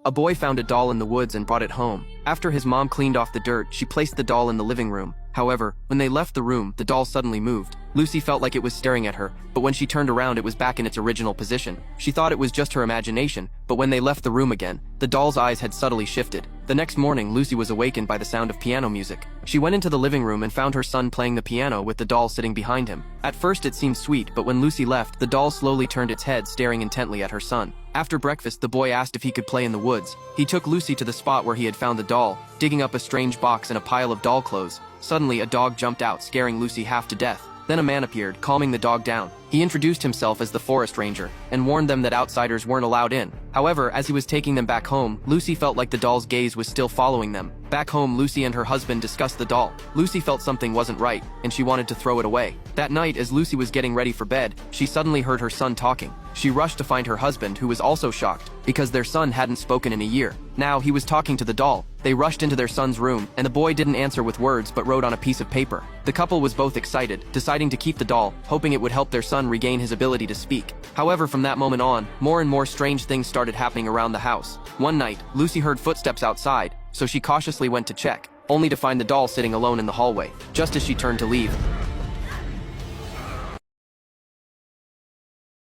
A boy found a doll in the woods and brought it home. After his mom cleaned off the dirt, she placed the doll in the living room. However, when they left the room, the doll suddenly moved. Lucy felt like it was staring at her, but when she turned around it was back in its original position. She thought it was just her imagination, but when they left the room again, the doll's eyes had subtly shifted. The next morning, Lucy was awakened by the sound of piano music. She went into the living room and found her son playing the piano with the doll sitting behind him. At first it seemed sweet, but when Lucy left, the doll slowly turned its head, staring intently at her son. After breakfast, the boy asked if he could play in the woods. He took Lucy to the spot where he had found the doll, digging up a strange box in a pile of doll clothes. Suddenly, a dog jumped out, scaring Lucy half to death. Then a man appeared, calming the dog down. He introduced himself as the forest ranger and warned them that outsiders weren't allowed in. However, as he was taking them back home, Lucy felt like the doll's gaze was still following them. Back home, Lucy and her husband discussed the doll. Lucy felt something wasn't right, and she wanted to throw it away. That night, as Lucy was getting ready for bed, she suddenly heard her son talking. She rushed to find her husband, who was also shocked, because their son hadn't spoken in a year. Now, he was talking to the doll. They rushed into their son's room, and the boy didn't answer with words but wrote on a piece of paper. The couple was both excited, deciding to keep the doll, hoping it would help their son regain his ability to speak. However, from that moment on, more and more strange things started happening around the house. One night, Lucy heard footsteps outside, so she cautiously went to check, only to find the doll sitting alone in the hallway. Just as she turned to leave,